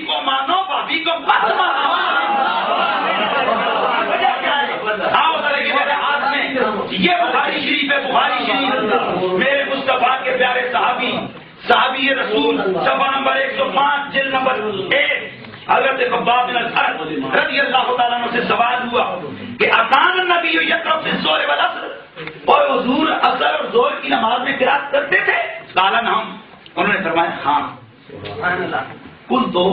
کو مانو بھابھی کو مت مانو. وجہ کیا ہے؟ آؤ ذرا یہ میرے ہاتھ میں یہ بخاری شریف ہے. بخاری شریف میرے مصطفیٰ کے پیارے صحابی رسول صفحہ نمبر 105 جلد نمبر 1 حضرت خباب بن الارت رضی اللہ تعالیٰ عنہ سے سوال ہوا کہ اذان النبی یقرأ فی الظہر والعصر، اور حضور عصر اور ظہر کی نماز میں قرات کرتے تھے؟ قال نعم، انہوں نے فرمایا ہاں. سبحان اللہ. قل تو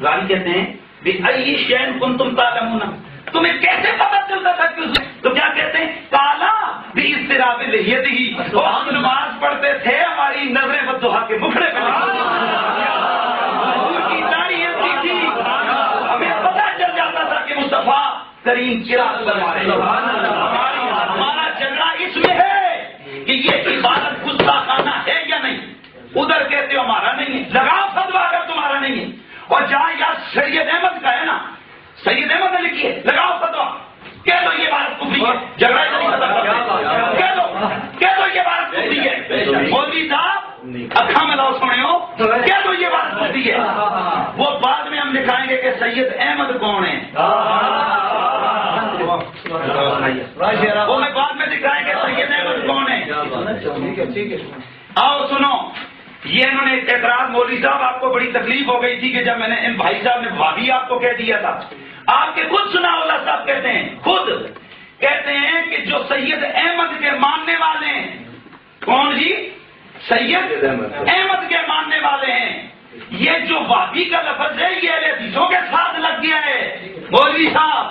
راوی کہتے ہیں بأی شیء کنتم تعلمون، تمہیں کیسے پتہ چلتا تھا کہ تو کیا کہتے ہیں؟ کالا باضطراب لحیتہ، وہ ہم نماز پڑھتے تھے ہماری نظریں والضحیٰ کے مکھڑے پہ حضور کی داڑھی ایسی تھی ہمیں پتہ چل جاتا تھا کہ مصطفیٰ کریم چراغ بنوا رہے ہیں. ہمارا جھگڑا اس میں ہے کہ یہ عبادت گستاخانہ ہے یا نہیں. ادھر کہتے ہو ہمارا نہیں ہے، لگاؤ فتویٰ اگر تمہارا نہیں ہے. اور جہاں یار سید احمد کا ہے نا، سید احمد نے لکھی ہے، لگاؤ فتویٰ، کہہ دو یہ بات کفری ہے. جھگڑا نہیں ختم، کہہ دو یہ بات کفری ہے. مودی صاحب اکھا میں لاؤ سنے ہو، کہہ دو یہ بات کفری ہے. وہ بعد میں ہم دکھائیں گے کہ سید احمد کون ہے، وہ میں بعد میں دکھائیں گے سید احمد کون ہے. آؤ سنو، یہ انہوں نے اعتراض، مولوی صاحب آپ کو بڑی تکلیف ہو گئی تھی کہ جب میں نے ان بھائی صاحب نے بھابھی آپ کو کہہ دیا تھا. آپ کے خود سنا اللہ صاحب کہتے ہیں، خود کہتے ہیں کہ جو سید احمد کے ماننے والے ہیں، کون جی؟ سید احمد کے ماننے والے ہیں. یہ جو بھابھی کا لفظ ہے یہ اہل حدیثوں کے ساتھ لگ گیا ہے. مولوی صاحب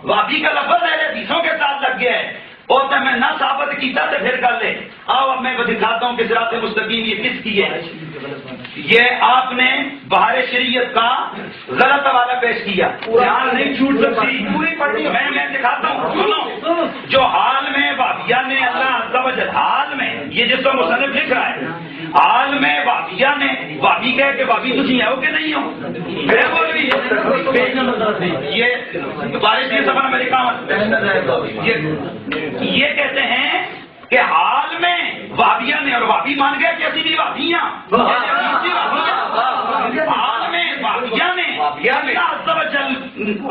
بھابھی کا لفظ اہل حدیثوں کے ساتھ لگ گیا ہے. اور تو میں نہ ثابت کیتا تو پھر کر لے. آؤ اب میں دکھاتا ہوں کہ صراط مستقیم یہ کس کی ہے. یہ آپ نے بہار شریعت کا غلط حوالہ پیش کیا، جہاں نہیں چھوٹ سکتی پوری پڑھی. میں دکھاتا ہوں، سنو. جو حال میں بھابیا نے اللہ عز و جل، حال میں یہ جس کو مصنف لکھ رہا ہے، حال میں بھابیا نے بھابی کہہ کہ بھابی تجھے ہو کہ نہیں ہو، پھر بول رہی یہ بارش کی سفر میں لکھا ہوں. یہ کہتے ہیں کہ حال میں وابیا نے، اور وابی مان گیا کہ ایسی بھی وابیاں، حال میں وابیا نے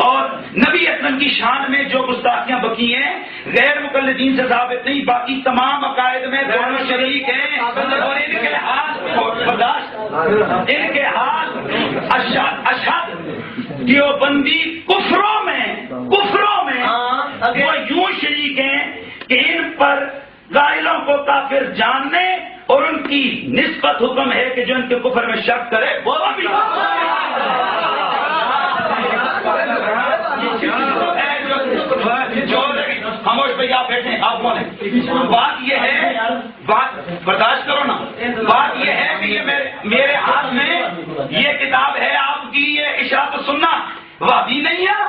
اور نبی اکرم کی شان میں جو گستاخیاں بکی ہیں غیر مقلدین سے ثابت نہیں، باقی تمام عقائد میں دونوں شریک ہیں. اور ان کے حال ان کے حال اشد دیوبندی کفروں میں وہ یوں شریک ہیں کہ ان پر قائلوں کو کافر جاننے اور ان کی نسبت حکم ہے کہ جو ان کے کفر میں شک کرے وہ بھی خاموش بھائی آپ بیٹھے، آپ کون ہیں؟ بات یہ ہے، بات برداشت کرو نا. بات یہ ہے کہ یہ میرے ہاتھ میں یہ کتاب ہے آپ کی، یہ اشاعت السنہ وابی نہیں ہے.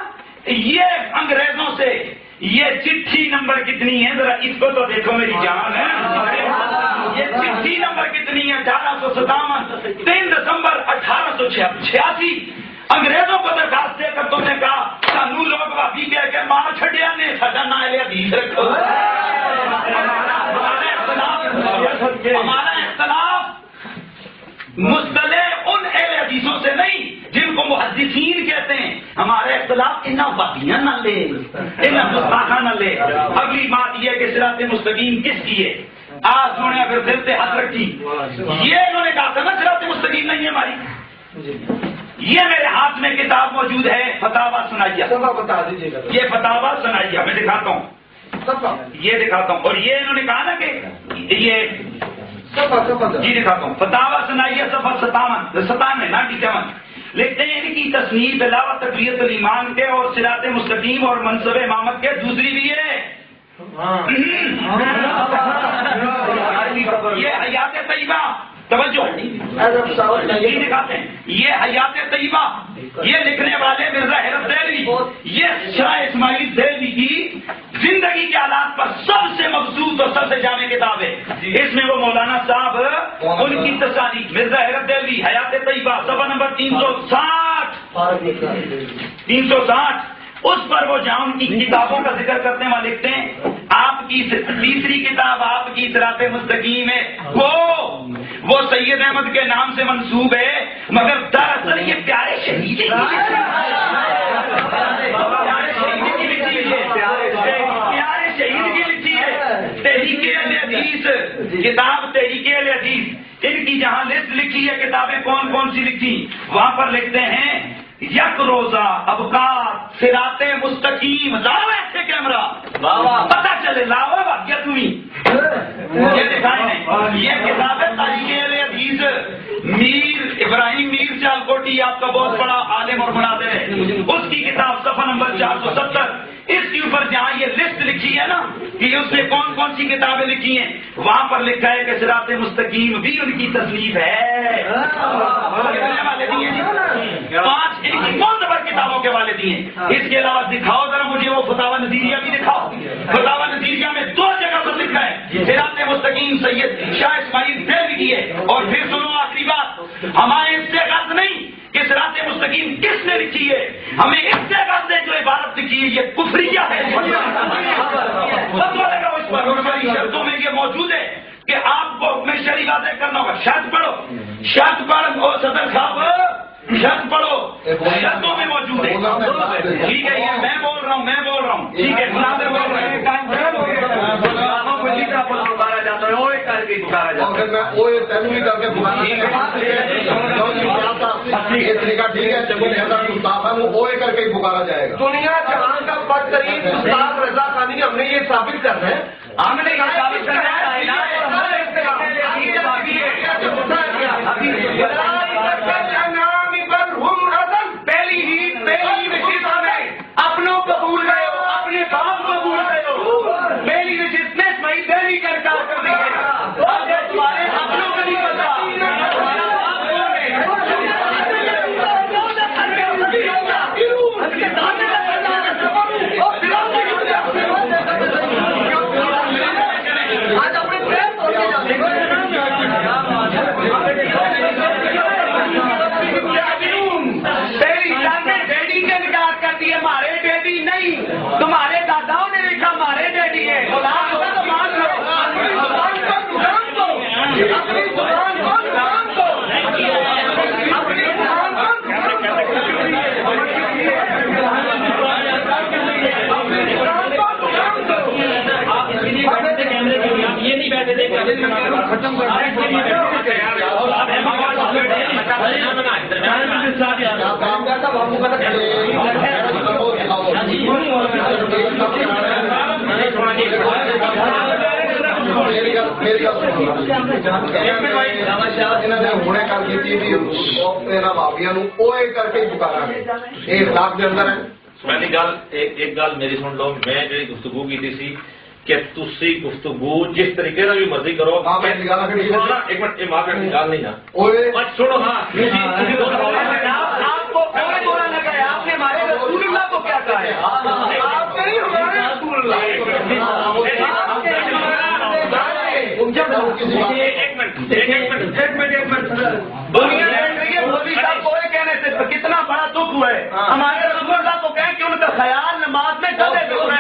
یہ انگریزوں سے یہ چٹھی نمبر کتنی ہے ذرا اس کو تو دیکھو میری جان ہے. یہ چٹھی نمبر کتنی ہے؟ 1857 3 دسمبر 1886. انگریزوں کو درخواست دے کر تم نے کہا سانو لوگ بھابی کہہ کے ماں چھڈیا نے ساڈا نا اہل حدیث رکھو. ہمارا اختلاف مصطلح ان اہل حدیثوں سے نہیں جن کو محدثین کہتے ہیں. ہمارا اختلاف انہاں باتیاں نہ لے، انہاں گستاخاں نہ لے. اگلی بات یہ کہ صراط مستقیم کس کی ہے؟ آج انہوں نے اگر دل سے ہاتھ رکھی، یہ انہوں نے کہا تھا نا صراط مستقیم نہیں ہے ہماری. یہ میرے ہاتھ میں کتاب موجود ہے، فتاوا سنائیہ. بتا دیجیے گا یہ فتاوا سنائیہ، میں دکھاتا ہوں، یہ دکھاتا ہوں. اور یہ انہوں نے کہا نا کہ یہ جی دکھاتا ہوں، فتاوا سنائیہ صفحہ 97 97 لکھتے ہیں ان کی تصنیف علاوہ تقویت الایمان کے اور صراط مستقیم اور منصب امامت کے دوسری بھی ہے. یہ حیات طیبہ، توجہ یہ دکھاتے ہیں، یہ حیات طیبہ، یہ لکھنے والے مرزا حیرت دہلوی، یہ شاہ اسماعیل دہلوی کی زندگی کے حالات پر سب سے مبسوط اور سب سے جامع کتاب ہے. اس میں وہ مولانا صاحب ان کی تصانیف مرزا حیرت دہلوی حیات طیبہ صفحہ نمبر 360 اس پر وہ جہاں ان کی کتابوں کا ذکر کرتے ہیں وہاں لکھتے ہیں آپ کی تیسری کتاب آپ کی صراط مستقیم ہے، وہ سید احمد کے نام سے منسوب ہے، مگر دراصل یہ پیارے شہید کی لکھی ہے تحریک اہل حدیث کتاب تحریک اہل حدیث ان کی جہاں لسٹ لکھی ہے کتابیں کون کون سی لکھی وہاں پر لکھتے ہیں یک روزہ ابکار صراط مستقیم لاؤ ایسے کیمرہ پتہ چلے لاؤ بھاگیہ تمہیں یہ دکھائیں یہ کتاب ہے تاریخ اہل حدیث میر ابراہیم میر سیالکوٹی آپ کا بہت بڑا عالم اور مناظر ہے اس کی کتاب صفحہ نمبر 470 اس کے اوپر جہاں یہ لسٹ لکھی ہے نا کہ اس نے کون کون سی کتابیں لکھی ہیں وہاں پر لکھا ہے کہ صراط مستقیم بھی ان کی تصنیف ہے 5 ان کی معتبر کتابوں کے والے دیے اس کے علاوہ دکھاؤ ذرا مجھے وہ فتاوی نظیریہ بھی دکھاؤ فتاوی نظیریہ میں 2 جگہ پر لکھا ہے صراط مستقیم سید شاہ اسماعیل دہلوی کی ہے اور پھر سنو آخری بات ہمارے اس سے غرض نہیں کہ صراط مستقیم کس نے لکھی ہے ہمیں اس سے غرض ہے جو عبارت لکھی ہے یہ کفریہ ہے شرطوں میں یہ موجود ہے کہ آپ کو میں شرعی واضح کرنا ہوگا شرط پڑھو شرط پڑھ صدر صاحب شرط پڑھو شرطوں میں موجود ہے ٹھیک ہے یہ میں بول رہا ہوں ٹھیک ہے مناظر بول رہے ہیں پکارا جائے گا دنیا جہاں کا بدترین استاد رضا خانی ہم نے یہ ثابت کرنا ہے ہم نے یہ ثابت کرنا ہے پہلی ہی نشست میں اپنوں کو بھول گئے ہو اپنے باپ کو بھول گئے ہو پہلی نشست میں اسماعیل دہلوی کا انکار کر دی ہے تمہارے اپنوں کو نہیں پتا ہمارے ڈیڈی نہیں تمہارے داداؤں نے لکھا ہمارے ڈیڈی ہے غلام ہوگا تو مان لو یہ نہیں بیٹھے تھے ختم کر ہونے کر دی بابیا کر کے پکارا گے یہ اخلاق کے اندر ہے پہلی گل ایک گل میری سن لو میں جی گفتگو کی تھی کہ تسی گفتگو جس طریقے کا بھی مرضی کرو ایک منٹ یہ ماں کا گل نہیں نا سنو ہاں آپ کو برا لگا ہے آپ نے ہمارے رسول اللہ کو کیا کہا ہے آپ نہیں ہمارے رسول اللہ دنیا مودی صاحب کو کہنے سے کتنا بڑا دکھ ہوا ہے ہمارے رسول اللہ کو کہیں کہ ان کا خیال نماز میں کبھی دکھ رہا ہے